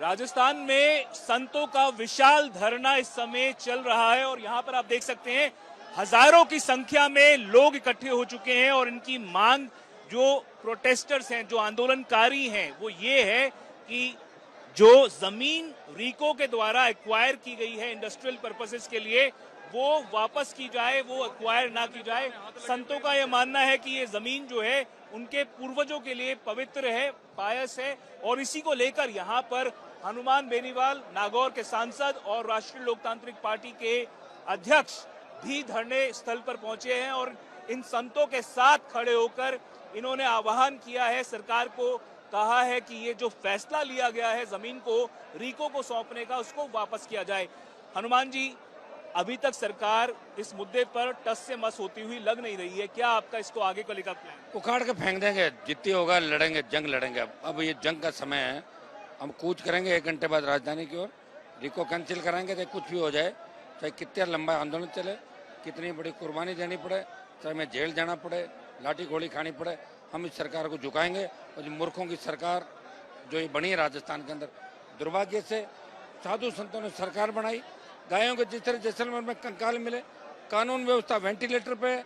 राजस्थान में संतों का विशाल धरना इस समय चल रहा है और यहाँ पर आप देख सकते हैं हजारों की संख्या में लोग इकट्ठे हो चुके हैं और इनकी मांग, जो प्रोटेस्टर्स हैं, जो आंदोलनकारी हैं, वो ये है कि जो जमीन रीको के द्वारा एक्वायर की गई है इंडस्ट्रियल पर्पसेस के लिए, वो वापस की जाए, वो एक्वायर ना की जाए। संतों का यह मानना है कि ये जमीन जो है उनके पूर्वजों के लिए पवित्र है, पायस है और इसी को लेकर यहाँ पर हनुमान बेनीवाल, नागौर के सांसद और राष्ट्रीय लोकतांत्रिक पार्टी के अध्यक्ष भी धरने स्थल पर पहुंचे हैं और इन संतों के साथ खड़े होकर इन्होंने आह्वान किया है, सरकार को कहा है कि ये जो फैसला लिया गया है जमीन को रीको को सौंपने का, उसको वापस किया जाए। हनुमान जी, अभी तक सरकार इस मुद्दे पर टस से मस होती हुई लग नहीं रही है, क्या आपका इसको आगे को लेकर प्लान? उखाड़ के फेंक देंगे, जितनी होगा लड़ेंगे, जंग लड़ेंगे। अब ये जंग का समय है, हम कूच करेंगे 1 घंटे बाद राजधानी की ओर, रीको कैंसिल कराएंगे, चाहे कुछ भी हो जाए, चाहे कितना लंबा आंदोलन चले, कितनी बड़ी कुर्बानी देनी पड़े, चाहे हमें जेल जाना पड़े, लाठी गोली खानी पड़े, हम इस सरकार को झुकाएंगे। और जो मूर्खों की सरकार जो ये बनी है राजस्थान के अंदर, दुर्भाग्य से साधु संतों ने सरकार बनाई, गायों के जिस तरह जैसलमेर में कंकाल मिले, कानून व्यवस्था वेंटिलेटर पे,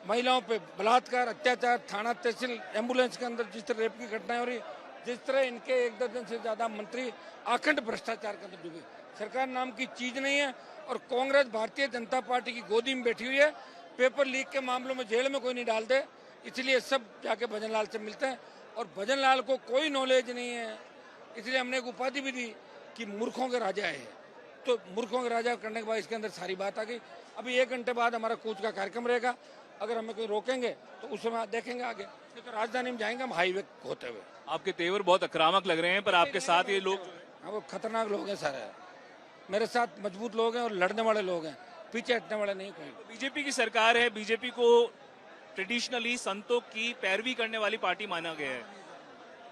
महिलाओं पे बलात्कार, अत्याचार, थाना तहसील एम्बुलेंस के अंदर जिस तरह रेप की घटनाएं हो रही, जिस तरह इनके 1 दर्जन से ज्यादा मंत्री अखंड भ्रष्टाचार के अंदर डूबे। सरकार नाम की चीज नहीं है और कांग्रेस भारतीय जनता पार्टी की गोदी में बैठी हुई है। पेपर लीक के मामलों में जेल में कोई नहीं डाल दे, इसलिए सब जाके भजनलाल से मिलते हैं और भजनलाल को कोई नॉलेज नहीं है, इसलिए हमने एक उपाधि भी दी कि मूर्खों के राजा है। तो मूर्खों के राजा करने के बाद इसके अंदर सारी बात आ गई। अभी 1 घंटे बाद हमारा कूच का कार्यक्रम रहेगा, अगर हमें कोई रोकेंगे तो उस समय देखेंगे आगे, तो राजधानी में जाएंगे हम हाईवे होते हुए। आपके तेवर बहुत आक्रामक लग रहे हैं, पर आपके साथ ये लोग, हाँ, वो खतरनाक लोग हैं सारे, मेरे साथ मजबूत लोग हैं और लड़ने वाले लोग हैं, पीछे हटने वाले नहीं कोई। बीजेपी की सरकार है, बीजेपी को ट्रेडिशनली संतों की पैरवी करने वाली पार्टी माना गया है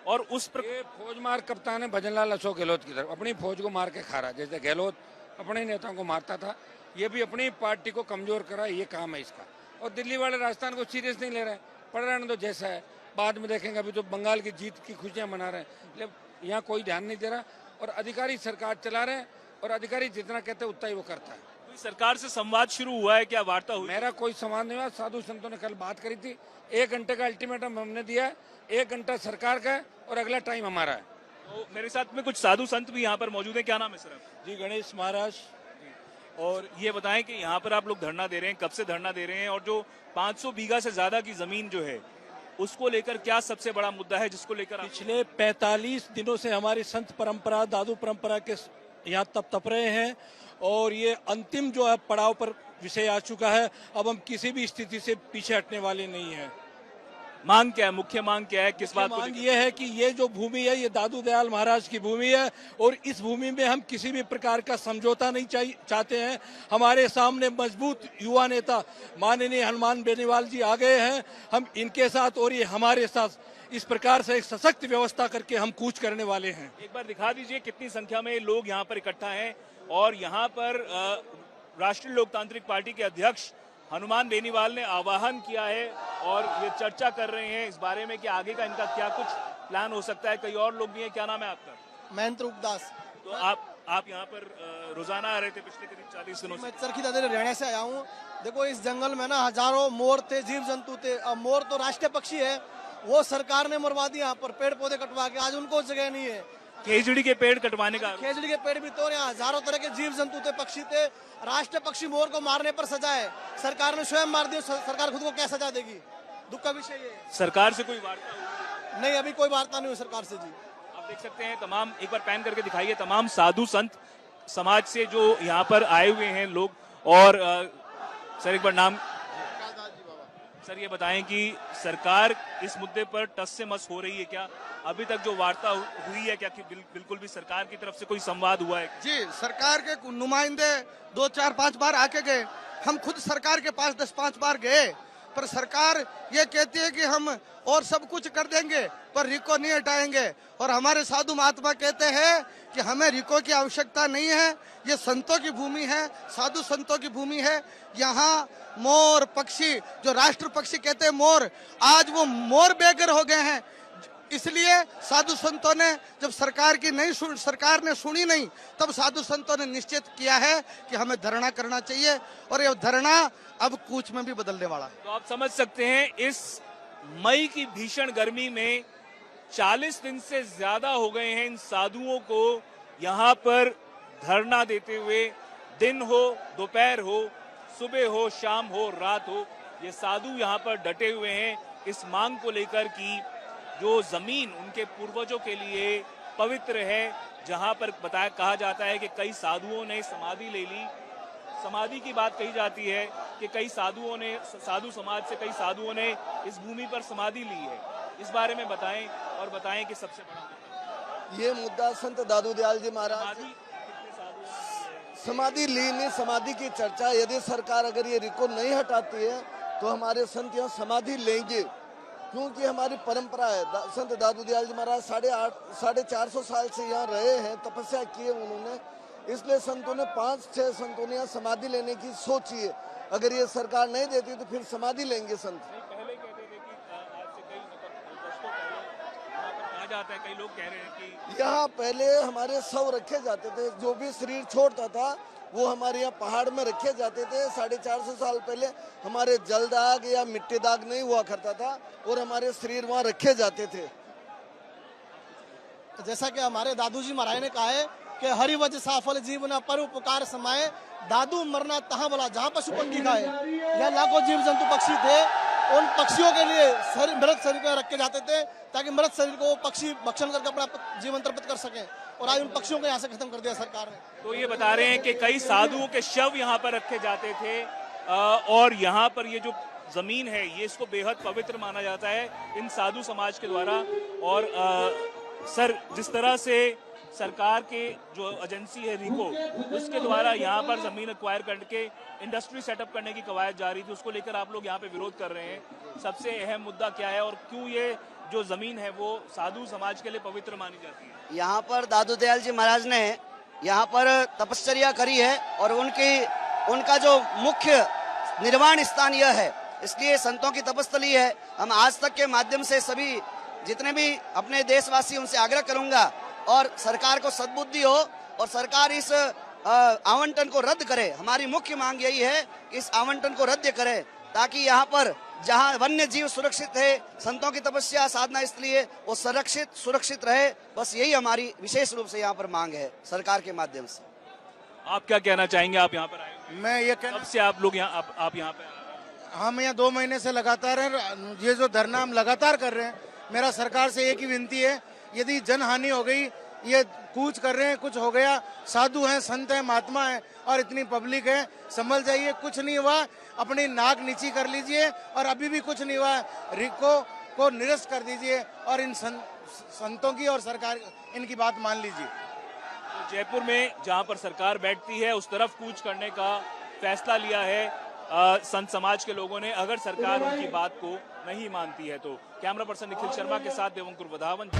और उस पर ये फौज मार कप्तान है भजनलाल अशोक गहलोत की तरफ, अपनी फौज को मार के खा रहा है। जैसे गहलोत अपने नेताओं को मारता था, ये भी अपनी पार्टी को कमजोर करा, ये काम है इसका। और दिल्ली वाले राजस्थान को सीरियस नहीं ले रहे हैं, पढ़ रहे हैं तो जैसा है, बाद में देखेंगे। अभी तो बंगाल की जीत की खुशियां मना रहे हैं, लेकिन यहाँ कोई ध्यान नहीं दे रहा और अधिकारी सरकार चला रहे हैं और अधिकारी जितना कहते हैं उतना ही वो करता है। सरकार से संवाद शुरू हुआ है, क्या वार्ता हुई? मेरा कोई संवाद नहीं हुआ, साधु संतों ने कल बात करी थी, 1 घंटे का अल्टीमेटम हमने दिया है, 1 घंटा सरकार का है और अगला टाइम हमारा है। तो मेरे साथ में कुछ साधु संत भी यहाँ पर मौजूद है, क्या नाम है सर? जी, गणेश महाराज। और ये बताएं कि यहाँ पर आप लोग धरना दे रहे हैं, कब से धरना दे रहे हैं और जो 500 बीघा से ज्यादा की जमीन जो है उसको लेकर क्या सबसे बड़ा मुद्दा है जिसको लेकर पिछले 45 दिनों से हमारी संत परंपरा, दादू परंपरा के यहाँ तप रहे हैं और ये अंतिम जो है पड़ाव पर विषय आ चुका है। अब हम किसी भी स्थिति से पीछे हटने वाले नहीं हैं। मांग क्या है, मुख्य मांग क्या है, किस बात को? मांग ये है कि ये जो भूमि है ये दादू दयाल महाराज की भूमि है और इस भूमि में हम किसी भी प्रकार का समझौता नहीं चाहते हैं। हमारे सामने मजबूत युवा नेता माननीय हनुमान बेनीवाल जी आ गए हैं, हम इनके साथ और ये हमारे साथ इस प्रकार से एक सशक्त व्यवस्था करके हम कूच करने वाले हैं। एक बार दिखा दीजिए कितनी संख्या में लोग यहाँ पर इकट्ठा हैं और यहाँ पर राष्ट्रीय लोकतांत्रिक पार्टी के अध्यक्ष हनुमान बेनीवाल ने आह्वान किया है और ये चर्चा कर रहे हैं इस बारे में कि आगे का इनका क्या कुछ प्लान हो सकता है। कई और लोग भी हैं, क्या नाम है आपका? महेंद्र उपदास। तो आप यहाँ पर रोजाना आ रहे थे पिछले करीब 40 दिनों से? मैं चरखी दादरी हरियाणा से आया हूँ। देखो, इस जंगल में ना हजारों मोर थे, जीव जंतु थे। अब मोर तो राष्ट्रीय पक्षी है, वो सरकार ने मरवा दिया यहाँ पर पेड़ पौधे कटवा के, आज उनको जगह नहीं है। खेजड़ी के पेड़ कटवाने का? खेजड़ी के पेड़ भी तो, यहाँ हजारों तरह के जीव जंतु थे, पक्षी थे। राष्ट्रीय पक्षी मोर को मारने पर सजा है, सरकार ने स्वयं मार दिया, सरकार खुद को क्या सजा देगी? दुख का विषय ये है। सरकार से कोई वार्ता हुई? नहीं, अभी कोई वार्ता नहीं हुई सरकार से जी। आप देख सकते हैं तमाम, एक बार पैन करके दिखाइए, तमाम साधु संत समाज से जो यहाँ पर आए हुए हैं लोग। और सर एक बार नाम सर ये बताएं कि सरकार इस मुद्दे पर टस से मस हो रही है क्या? अभी तक जो वार्ता हुई है क्या कि बिल्कुल भी सरकार की तरफ से कोई संवाद हुआ है? जी, सरकार के नुमाइंदे 2, 4, 5 बार आके गए, हम खुद सरकार के पास 10-5 बार गए, पर सरकार ये कहती है कि हम और सब कुछ कर देंगे पर रिको नहीं हटाएंगे। और हमारे साधु महात्मा कहते हैं कि हमें रिको की आवश्यकता नहीं है, ये संतों की भूमि है, साधु संतों की भूमि है। यहाँ मोर पक्षी, जो राष्ट्र पक्षी कहते हैं मोर, आज वो मोर बेघर हो गए हैं। इसलिए साधु संतों ने जब सरकार ने सुनी नहीं, तब साधु संतों ने निश्चित किया है कि हमें धरना करना चाहिए और ये धरना अब कूच में भी बदलने वाला है। तो आप समझ सकते हैं इस मई की भीषण गर्मी में 40 दिन से ज्यादा हो गए हैं इन साधुओं को यहाँ पर धरना देते हुए। दिन हो, दोपहर हो, सुबह हो, शाम हो, रात हो, ये साधु यहाँ पर डटे हुए हैं इस मांग को लेकर कि जो जमीन उनके पूर्वजों के लिए पवित्र है, जहां पर कहा जाता है कि कई साधुओं ने समाधि ले ली। समाधि की बात कही जाती है कि कई साधु समाज से कई साधुओं ने इस भूमि पर समाधि ली है। इस बारे में बताएं और बताएं कि सबसे बड़ा ये मुद्दा संत दादू दयाल जी महाराज समाधि ली नहीं, समाधि की चर्चा, यदि सरकार अगर ये रिको नहीं हटाती है तो हमारे संत यहाँ समाधि लेंगे, क्योंकि हमारी परंपरा है। संत दादू दयाल जी महाराज 450 साल से यहाँ रहे हैं, तपस्या की है उन्होंने, इसलिए संतों ने 5-6 संतों ने यहाँ समाधि लेने की सोची है। अगर ये सरकार नहीं देती तो फिर समाधि लेंगे संत। पहले कहते थे कि आज से कई वर्षों पहले कहा जाता है, कई लोग कह रहे हैं कि यहाँ पहले हमारे शव रखे जाते थे, जो भी शरीर छोड़ता था वो हमारे यहाँ पहाड़ में रखे जाते थे। 450 साल पहले हमारे जल दाग या मिट्टी दाग नहीं हुआ करता था और हमारे शरीर वहाँ रखे जाते थे। जैसा कि हमारे दादू जी महाराज ने कहा है कि हरि वज साफल जीवन पर उपकार समाये, दादू मरना तहाँ बोला जहाँ पशु पंखी खाए। यह लाखों जीव जंतु पक्षी थे, उन पक्षियों के लिए मृत शरीर को रखे जाते थे ताकि मृत शरीर को पक्षी भक्षण करके अपना जीवन तर्पित कर सके, और आज उन पक्षियों को यहाँ से खत्म कर दिया सरकार ने। तो ये बता रहे हैं कि कई साधुओं के शव यहाँ पर रखे जाते थे और यहाँ पर ये जो जमीन है ये इसको बेहद पवित्र माना जाता है इन साधु समाज के द्वारा। और सर, जिस तरह से सरकार के जो एजेंसी है रिको, उसके द्वारा यहाँ पर जमीन एक्वायर करके इंडस्ट्री सेटअप करने की कवायद जारी थी, उसको लेकर आप लोग यहाँ पे विरोध कर रहे हैं। सबसे अहम मुद्दा क्या है और क्यों ये जो जमीन है वो साधु समाज के लिए पवित्र मानी जाती है? यहाँ पर दादू दयाल जी महाराज ने यहाँ पर तपश्चर्या करी है और उनका जो मुख्य निर्वाण स्थान यह है, इसलिए संतों की तपस्थली है। हम आज तक के माध्यम से सभी जितने भी अपने देशवासी उनसे आग्रह करूंगा और सरकार को सद्बुद्धि हो और सरकार इस आवंटन को रद्द करे। हमारी मुख्य मांग यही है कि इस आवंटन को रद्द करे ताकि यहाँ पर जहाँ वन्य जीव सुरक्षित है, संतों की तपस्या साधना इसलिए वो सुरक्षित रहे। बस यही हमारी विशेष रूप से यहाँ पर मांग है सरकार के माध्यम से। आप क्या कहना चाहेंगे? आप यहाँ पर आए, मैं ये कहना, कब से आप लोग यहाँ आप यहाँ पे? हम यहाँ 2 महीने से लगातार ये जो धरना हम लगातार कर रहे हैं। मेरा सरकार से एक ही विनती है, यदि जन हानि हो गई, ये कूच कर रहे हैं, कुछ हो गया, साधु हैं, संत हैं, महात्मा हैं और इतनी पब्लिक है, संभल जाइए। कुछ नहीं हुआ, अपनी नाक नीची कर लीजिए और अभी भी कुछ नहीं हुआ, रिको को निरस्त कर दीजिए और इन संतों की और सरकार इनकी बात मान लीजिए। तो जयपुर में जहां पर सरकार बैठती है उस तरफ कूच करने का फैसला लिया है संत समाज के लोगों ने, अगर सरकार उनकी बात को नहीं मानती है तो। कैमरा पर्सन निखिल शर्मा के साथ देवंकुर वधावन।